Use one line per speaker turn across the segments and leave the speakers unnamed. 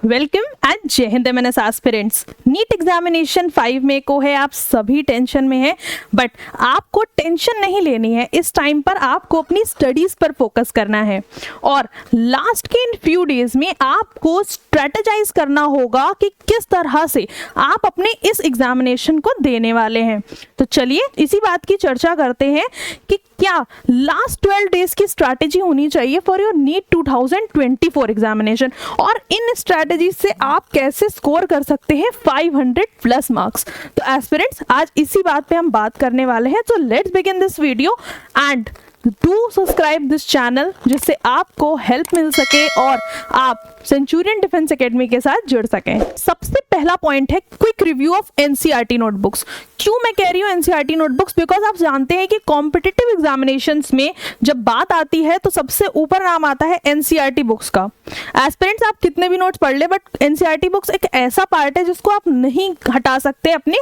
Welcome and जय हिंद MNS aspirants. NEET examination 5 मई को है। आप सभी टेंशन में हैं, बट आपको टेंशन नहीं लेनी है। इस टाइम पर आपको अपनी स्टडीज पर फोकस करना है और लास्ट के इन फ्यू डेज में आपको स्ट्रेटेजाइज करना होगा कि किस तरह से आप अपने इस एग्जामिनेशन को देने वाले हैं। तो चलिए इसी बात की चर्चा करते हैं कि क्या लास्ट 12 डेज की स्ट्रैटेजी होनी चाहिए फॉर योर नीट 2024 एग्जामिनेशन, और इन स्ट्रैटेजी से आप कैसे स्कोर कर सकते हैं 500 प्लस मार्क्स। तो एस्पिरेंट्स, आज इसी बात पे हम बात करने वाले हैं। तो let's begin this video and do subscribe this channel, जिससे आपको हेल्प मिल सके और आप सेंचुरियन डिफेंस एकेडमी के साथ जुड़ सकें। सबसे पहला पॉइंट है quick review of NCERT notebooks. क्यों मैं कह रही हूँ एनसीईआरटी नोटबुक्स? बिकॉज आप जानते हैं कि कॉम्पिटिटिव एग्जामिनेशंस में जब बात आती है तो सबसे ऊपर नाम आता है एनसीईआरटी बुक्स का। एस्पिरेंट्स, आप कितने भी नोट्स पढ़ ले, बट एनसीईआरटी बुक्स एक ऐसा पार्ट है जिसको आप नहीं हटा सकते अपने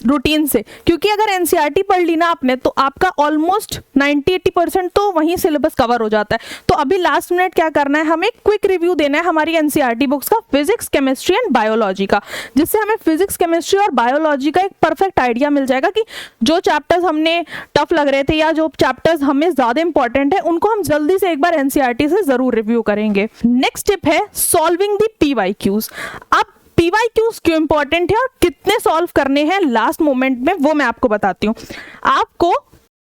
रूटीन से, क्योंकि अगर एनसीईआरटी पढ़ ली ना आपने तो आपका ऑलमोस्ट 90-80% तो वहीं सिलेबस कवर हो जाता है। तो अभी लास्ट मिनट क्या करना है, हमें क्विक रिव्यू देना है हमारी एनसीईआरटी बुक्स का, फिजिक्स, केमिस्ट्री एंड बायोलॉजी का, जिससे हमें फिजिक्स, केमिस्ट्री और बायोलॉजी का एक परफेक्ट आइडिया मिल जाएगा कि जो चैप्टर्स हमने टफ लग रहे थे या जो चैप्टर्स हमें ज्यादा इंपॉर्टेंट है उनको हम जल्दी से एक बार एनसीईआरटी से जरूर रिव्यू करेंगे। नेक्स्ट टिप है सॉल्विंग द पीवाईक्यूज। अब पीवाईक्यूज क्यों इंपॉर्टेंट है और कितने सॉल्व करने हैं लास्ट मोमेंट में, वो मैं आपको बताती हूँ। आपको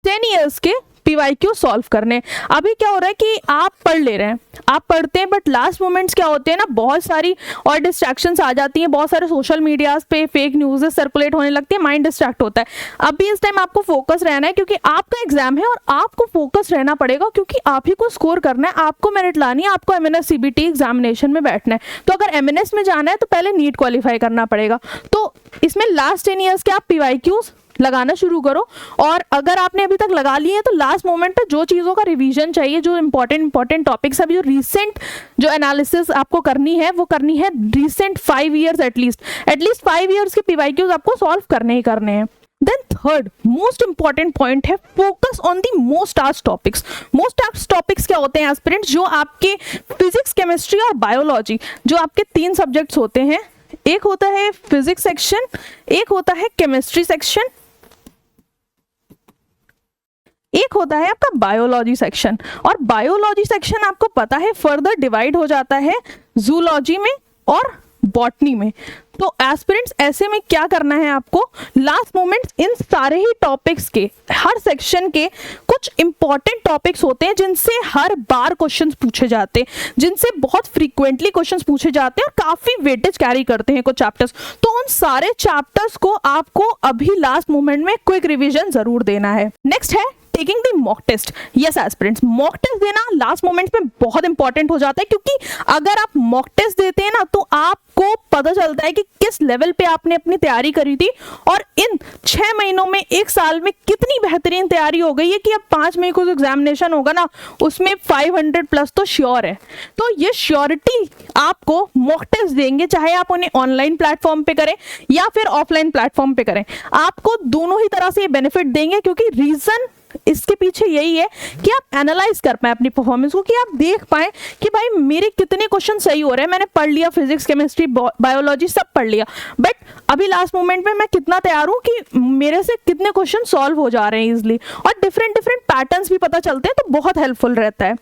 10 इयर्स के पीवाईक्यू सॉल्व करने। अभी क्या हो रहा है कि आप पढ़ ले रहे हैं, आप पढ़ते हैं, बट लास्ट मोमेंट्स क्या होते हैं ना, बहुत सारी और डिस्ट्रैक्शंस आ जाती हैं, बहुत सारे सोशल मीडियाज पे फेक न्यूज़ सर्कुलेट होने लगती है, माइंड डिस्ट्रैक्ट होता है। अभी इस टाइम आपको फोकस रहना है, क्योंकि आपका एग्जाम है और आपको फोकस रहना पड़ेगा, क्योंकि आप ही को स्कोर करना है, आपको मेरिट लानी है, आपको एमएनएस सीबीटी एग्जामिनेशन में बैठना है। तो अगर एमएनएस में जाना है तो पहले नीट क्वालिफाई करना पड़ेगा। तो इसमें लास्ट 10 ईयर्स के आप पीवाईक्यूज लगाना शुरू करो, और अगर आपने अभी तक लगा लिए हैं तो लास्ट मोमेंट पे जो चीज़ों का रिवीजन चाहिए, जो इंपॉर्टेंट टॉपिक्स, अभी जो रिसेंट जो एनालिसिस आपको करनी है वो करनी है रिसेंट 5 ईयर्स एटलीस्ट 5 ईयर्स के पीवाईक्यूज आपको सॉल्व करने ही करने हैं। Then third most important point है focus on the most asked topics. Most asked topics क्या होते हैं एस्पिरेंट्स? जो आपके फिजिक्स, केमिस्ट्री और बायोलॉजी, जो आपके 3 सब्जेक्ट्स होते हैं। एक होता है फिजिक्स सेक्शन, एक होता है केमिस्ट्री सेक्शन, एक होता है आपका बायोलॉजी सेक्शन। और बायोलॉजी सेक्शन आपको पता है फर्दर डिवाइड हो जाता है जूलॉजी में और बॉटनी में। तो एस्पिरेंट्स, ऐसे में क्या करना है आपको, लास्ट मोमेंट इन सारे ही टॉपिक्स के, हर सेक्शन के कुछ इंपॉर्टेंट टॉपिक्स होते हैं जिनसे हर बार क्वेश्चंस पूछे जाते हैं, जिनसे बहुत फ्रीक्वेंटली क्वेश्चंस पूछे जाते हैं और काफी वेटेज कैरी करते हैं कुछ चैप्टर्स। तो उन सारे चैप्टर्स को आपको अभी लास्ट मोमेंट में क्विक रिविजन जरूर देना है। नेक्स्ट है taking the mock test. Yes aspirants, mock test देना लास्ट मोमेंट में बहुत इंपॉर्टेंट हो जाता है, क्योंकि अगर आप मॉक टेस्ट देते हैं ना तो आपको पता चलता है कि किस लेवल पे आपने अपनी तैयारी करी थी और इन 6 महीनों में, 1 साल में कितनी बेहतरीन तैयारी हो गई है कि अब 5 मई को जो एग्जामिनेशन होगा ना उसमें 500 प्लस तो श्योर है। तो ये श्योरिटी आपको मॉक टेस्ट देंगे, चाहे आप उन्हें ऑनलाइन प्लेटफॉर्म पे करें या फिर ऑफलाइन प्लेटफॉर्म पे करें, आपको दोनों ही तरह से ये बेनिफिट देंगे। क्योंकि रीजन इसके पीछे यही है कि आप एनालाइज कर पाए अपनी परफॉर्मेंस को, कि आप देख पाए कि भाई मेरे कितने क्वेश्चन सही हो रहे हैं। मैंने पढ़ लिया फिजिक्स, केमिस्ट्री, बायोलॉजी सब पढ़ लिया, बट अभी लास्ट मोमेंट में मैं कितना तैयार हूं कि मेरे से कितने क्वेश्चन सॉल्व हो जा रहे हैं इजिली, और डिफरेंट पैटर्न्स भी पता चलते हैं, तो बहुत हेल्पफुल रहता है।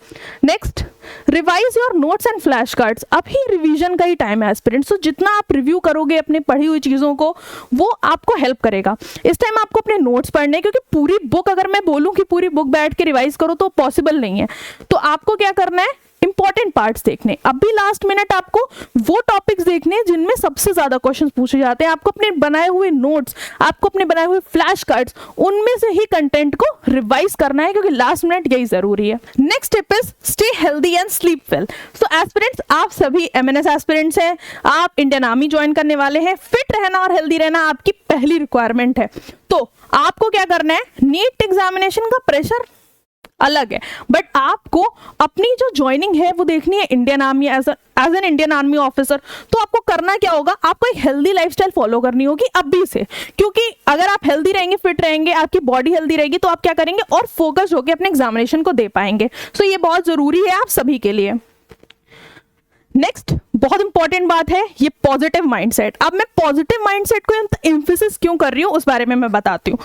Next, revise your notes and flash cards. अभी रिवीजन का ही टाइम है एस्पिरेंट्स, तो जितना आप रिव्यू करोगे अपनी पढ़ी हुई चीजों को वो आपको हेल्प करेगा। इस टाइम आपको अपने नोट्स पढ़ने, क्योंकि पूरी बुक, अगर मैं बोलूं कि पूरी बुक बैठ के रिवाइज करो तो पॉसिबल नहीं है। तो आपको क्या करना है, इंपॉर्टेंट पार्ट्स देखने। अभी लास्ट मिनट आपको वो टॉपिक्स देखने जिनमें सबसे ज्यादा क्वेश्चंस पूछे जाते हैं। आपको अपने बनाए हुए नोट्स, आपको अपने बनाए हुए फ्लैश कार्ड्स, उनमें से ही कंटेंट को रिवाइज करना है, क्योंकि लास्ट मिनट यही जरूरी है। Next tip is stay healthy and sleep well. So aspirants, आप सभी एमएनएस एस्पिरेंट्स हैं, आप इंडियन आर्मी ज्वाइन करने वाले हैं। फिट रहना और हेल्दी रहना आपकी पहली रिक्वायरमेंट है। तो आपको क्या करना है, नीट एग्जामिनेशन का प्रेशर अलग है, बट आपको अपनी जो ज्वाइनिंग है वो देखनी है Indian army as an Indian army officer. तो आपको करना क्या होगा, आपको एक हेल्दी लाइफस्टाइल फॉलो करनी होगी अभी से, क्योंकि अगर आप हेल्दी रहेंगे, फिट रहेंगे, आपकी बॉडी हेल्दी रहेगी, तो आप क्या करेंगे और फोकस होकर अपने एग्जामिनेशन को दे पाएंगे। सो ये बहुत जरूरी है आप सभी के लिए। नेक्स्ट, बहुत इंपॉर्टेंट बात है ये पॉजिटिव माइंडसेट। अब मैं पॉजिटिव माइंडसेट को एम्फेसिस क्यों कर रही हूँ उस बारे में मैं बताती हूँ।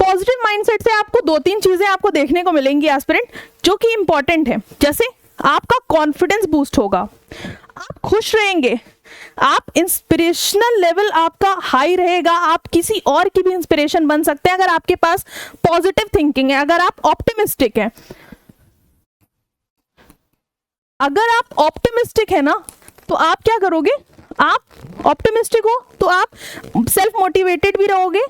पॉजिटिव माइंडसेट से आपको 2-3 चीजें आपको देखने को मिलेंगी एस्पिरेंट, जो कि इंपॉर्टेंट है। जैसे आपका कॉन्फिडेंस बूस्ट होगा, आप खुश रहेंगे, आप इंस्पिरेशनल लेवल आपका हाई रहेगा, आप किसी और की भी इंस्पिरेशन बन सकते हैं अगर आपके पास पॉजिटिव थिंकिंग है, अगर आप ऑप्टिमिस्टिक हैं। अगर आप ऑप्टिमिस्टिक है ना तो आप क्या करोगे, आप ऑप्टिमिस्टिक हो तो आप सेल्फ मोटिवेटेड भी रहोगे,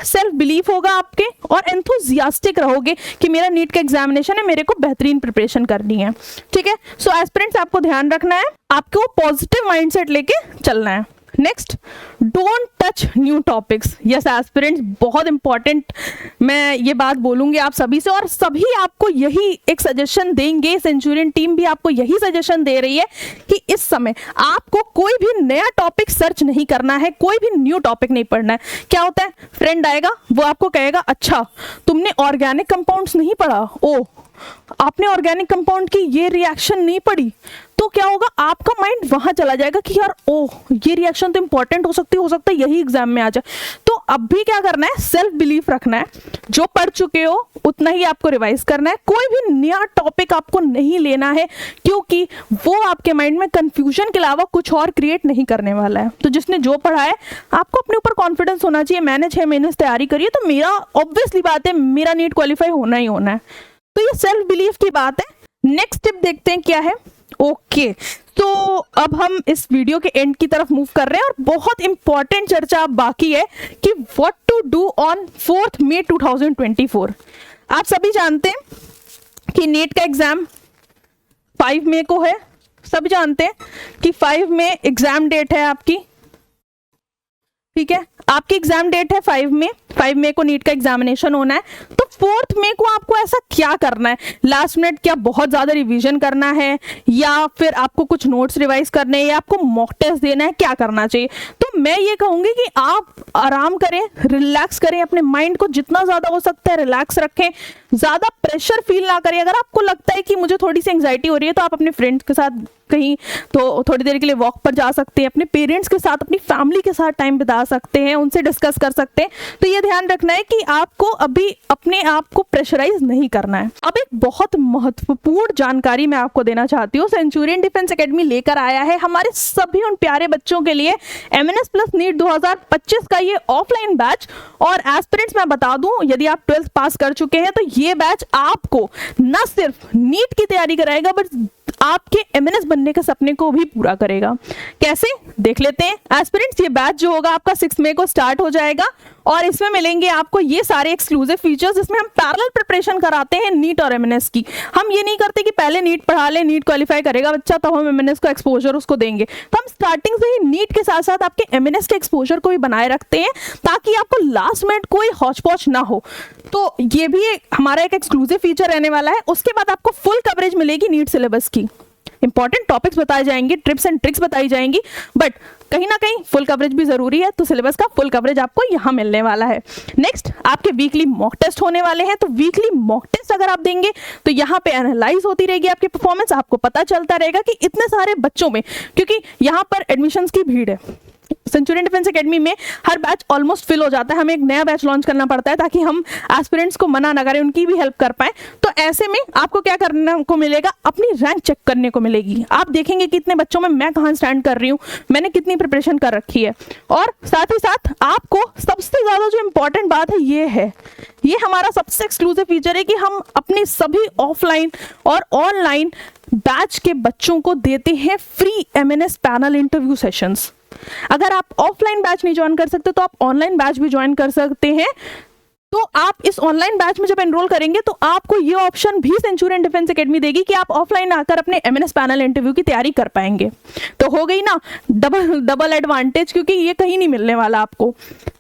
सेल्फ बिलीफ होगा आपके, और एंथुजियास्टिक रहोगे कि मेरा नीट का एग्जामिनेशन है, मेरे को बेहतरीन प्रिपरेशन करनी है। ठीक है, सो एस्पिरेंट्स आपको ध्यान रखना है, आपको पॉजिटिव माइंडसेट लेके चलना है। Next, don't touch new topics. Yes aspirants, बहुत इंपॉर्टेंट मैं ये बात बोलूंगी आप सभी से, और सभी आपको यही एक सजेशन देंगे, सेंचुरियन टीम भी आपको यही सजेशन दे रही है कि इस समय आपको कोई भी नया टॉपिक सर्च नहीं करना है, कोई भी न्यू टॉपिक नहीं पढ़ना है। क्या होता है, फ्रेंड आएगा वो आपको कहेगा अच्छा तुमने ऑर्गेनिक कंपाउंड्स नहीं पढ़ा, ओ आपने ऑर्गेनिक कंपाउंड की ये रिएक्शन नहीं पढ़ी, तो क्या होगा, आपका माइंड वहां चला जाएगा कि यार ओह ये रिएक्शन तो इंपॉर्टेंट हो सकता है यही एग्जाम में आ जाए। तो अब भी क्या करना है, सेल्फ बिलीफ रखना है, जो पढ़ चुके हो उतना ही आपको रिवाइज करना है, कोई भी नया टॉपिक आपको नहीं लेना है, क्योंकि वो आपके माइंड में कंफ्यूजन के अलावा कुछ और क्रिएट नहीं करने वाला है। तो जिसने जो पढ़ा है आपको अपने ऊपर कॉन्फिडेंस होना चाहिए, मैंने 6 महीने से तैयारी करी है तो मेरा ऑब्वियसली बात है मेरा नीट क्वालिफाई होना ही होना है। तो ये सेल्फ बिलीफ की बात है। नेक्स्ट टिप देखते हैं क्या है। ओके, तो अब हम इस वीडियो के एंड की तरफ मूव कर रहे हैं और बहुत इंपॉर्टेंट चर्चा बाकी है कि व्हाट टू डू ऑन 4 मई 2024। आप सभी जानते हैं कि नीट का एग्जाम 5 मई को है, सभी जानते हैं कि 5 मई एग्जाम डेट है आपकी। ठीक है, आपकी एग्जाम डेट है 5 मई को नीट का एग्जामिनेशन होना है। तो 4 मई को आपको ऐसा क्या करना है, लास्ट मिनट क्या बहुत ज्यादा रिवीजन करना है, या फिर आपको कुछ नोट्स रिवाइज करने हैं, या आपको मॉक टेस्ट देना है, क्या करना चाहिए? तो मैं ये कहूंगी कि आप आराम करें, रिलैक्स करें, अपने माइंड को जितना ज्यादा हो सकता है रिलैक्स रखें, ज्यादा प्रेशर फील ना करें। अगर आपको लगता है कि मुझे थोड़ी सी एंग्जाइटी हो रही है तो आप अपने फ्रेंड्स के साथ कहीं तो थोड़ी देर के लिए वॉक पर जा सकते हैं, अपने पेरेंट्स के साथ, अपनी फैमिली के साथ टाइम बिता सकते हैं, उनसे डिस्कस कर सकते हैं। तो ये ध्यान रखना है कि आपको अभी अपने आप को प्रेशराइज नहीं करना है। अब एक बहुत महत्वपूर्ण जानकारी मैं आपको देना चाहती हूँ, सेंचुरियन डिफेंस एकेडमी लेकर आया है हमारे सभी उन प्यारे बच्चों के लिए MNS प्लस नीट 2025 का ये ऑफलाइन बैच। और एस्पिरेंट्स मैं बता दूं, यदि आप 12th पास कर चुके हैं तो ये बैच आपको न सिर्फ नीट की तैयारी कराएगा बट आपके MNS बनने के सपने को भी पूरा करेगा। कैसे, देख लेते हैं एस्पिरेंट्स। ये बैच जो होगा आपका 6 मई को स्टार्ट हो जाएगा और इसमें मिलेंगे आपको ये सारे एक्सक्लूसिव फीचर्स। इसमें हम पैरेलल प्रिपरेशन कराते हैं नीट और MNS की। हम ये नहीं करते कि पहले नीट पढ़ा ले, नीट क्वालिफाई करेगा बच्चा तो हम MNS का एक्सपोजर उसको देंगे। तो हम स्टार्टिंग से ही नीट के साथ साथ आपके MNS के एक्सपोजर को भी बनाए रखते हैं ताकि आपको लास्ट मिनट कोई हौच पौच ना हो। तो ये भी हमारा एक एक्सक्लूसिव फीचर रहने वाला है। उसके बाद आपको फुल कवरेज मिलेगी नीट सिलेबस की, इंपॉर्टेंट टॉपिक्स बताए जाएंगे, ट्रिप्स एंड ट्रिक्स बताई जाएंगी, बट कहीं ना कहीं फुल कवरेज भी जरूरी है। तो सिलेबस का फुल कवरेज आपको यहाँ मिलने वाला है। नेक्स्ट, आपके वीकली मॉक टेस्ट होने वाले हैं। तो वीकली मॉक टेस्ट अगर आप देंगे तो यहाँ पे एनालाइज होती रहेगी आपकी परफॉर्मेंस, आपको पता चलता रहेगा कि इतने सारे बच्चों में, क्योंकि यहाँ पर एडमिशंस की भीड़ है, सेंचुरियन डिफेंस एकेडमी में हर बैच ऑलमोस्ट फिल हो जाता है, हमें एक नया बैच लॉन्च करना पड़ता है ताकि हम एस्पिरेंट्स को मना ना करें, उनकी भी हेल्प कर पाए। तो ऐसे में आपको क्या करने को मिलेगा, अपनी रैंक चेक करने को मिलेगी। आप देखेंगे कि इतने बच्चों में मैं कहाँ स्टैंड कर रही हूँ, मैंने कितनी प्रिपरेशन कर रखी है। और साथ ही साथ आपको सबसे ज्यादा जो इंपॉर्टेंट बात है ये हमारा सबसे एक्सक्लूसिव फीचर है कि हम अपने सभी ऑफलाइन और ऑनलाइन बैच के बच्चों को देते हैं free MNS panel interview sessions. अगर आप ऑफलाइन बैच नहीं ज्वाइन कर सकते तो आप ऑनलाइन बैच भी ज्वाइन कर सकते हैं। तो आप इस ऑनलाइन बैच में जब एनरोल करेंगे तो आपको ये ऑप्शन भी सेंचुरियन डिफेंस एकेडमी देगी कि आप ऑफलाइन आकर अपने MNS पैनल इंटरव्यू की तैयारी कर पाएंगे। तो हो गई ना डबल एडवांटेज, क्योंकि ये कहीं नहीं मिलने वाला आपको।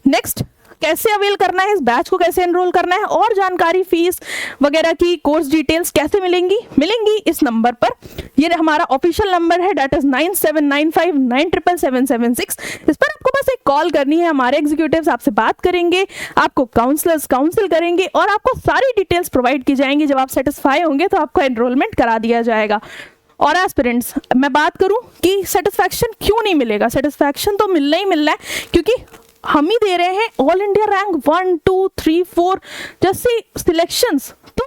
नेक्स्ट, कैसे अवेल करना है इस बैच को, कैसे एनरोल करना है, और जानकारी, फीस वगैरह की, कोर्स डिटेल्स कैसे मिलेंगी इस नंबर पर। ये हमारा ऑफिशियल नंबर है, डेट इज 9795977776। इस पर आपको बस एक कॉल करनी है, हमारे एग्जीक्यूटिव्स आपसे बात करेंगे, आपको काउंसलर्स काउंसिल करेंगे और आपको सारी डिटेल्स प्रोवाइड की जाएंगी। जब आप सेटिस्फाई होंगे तो आपको एनरोलमेंट करा दिया जाएगा। और एस्पिरेंट्स मैं बात करूं कि सेटिस्फैक्शन क्यों नहीं मिलेगा, सेटिस्फैक्शन तो मिलना ही मिलना है, क्योंकि हम ही दे रहे हैं ऑल इंडिया रैंक 1 2 3 4 जैसी सिलेक्शंस। तो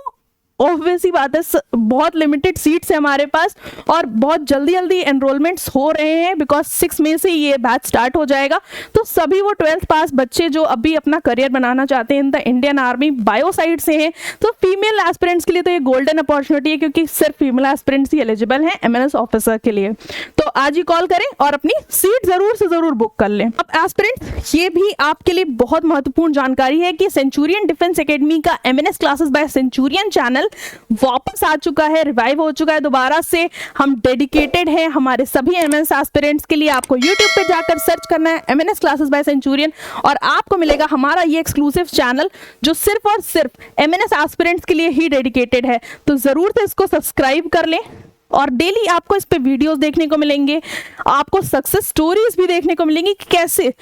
ऑब्वियस ही बात है, बहुत लिमिटेड सीट्स है हमारे पास और बहुत जल्दी जल्दी एनरोलमेंट्स हो रहे हैं, बिकॉज 6 मई से ये बैच स्टार्ट हो जाएगा। तो सभी वो 12th पास बच्चे जो अभी अपना करियर बनाना चाहते हैं in the Indian army bio side से हैं, तो फीमेल एस्पिरेंट्स के लिए तो ये गोल्डन अपॉर्चुनिटी है, क्योंकि सिर्फ फीमेल एस्पिरेंट्स ही एलिजिबल हैं MNS ऑफिसर के लिए। तो आज ही कॉल करें और अपनी सीट जरूर से जरूर बुक कर लें। अब एस्पिरेंट्स, ये भी आपके लिए बहुत महत्वपूर्ण जानकारी है कि सेंचुरियन डिफेंस एकेडमी का MNS classes bye Centurion channel वापस आ चुका है, रिवाइव हो चुका है दोबारा से। हम डेडिकेटेड हैं हमारे सभी MNS एस्पिरेंट्स के लिए। आपको YouTube पे जाकर सर्च करना है MNS क्लासेस बाय सेंचुरियन और आपको मिलेगा हमारा ये एक्सक्लूसिव चैनल जो सिर्फ और सिर्फ MNS एस्पिरेंट्स के लिए ही डेडिकेटेड है। तो जरूर से इसको सब्सक्राइब कर लें और डेली आपको इस पे वीडियोस देखने को मिलेंगे, आपको सक्सेस स्टोरीज भी देखने को मिलेंगी कि कैसे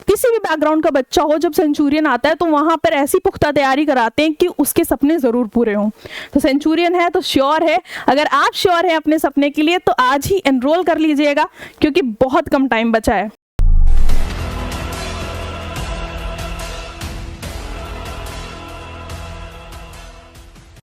किसी भी बैकग्राउंड का बच्चा हो जब सेंचुरियन आता है तो वहां पर ऐसी पुख्ता तैयारी कराते हैं कि उसके सपने जरूर पूरे हों। तो सेंचुरियन है तो श्योर है, अगर आप श्योर हैं अपने सपने के लिए तो आज ही एनरोल कर लीजिएगा, क्योंकि बहुत कम टाइम बचा है।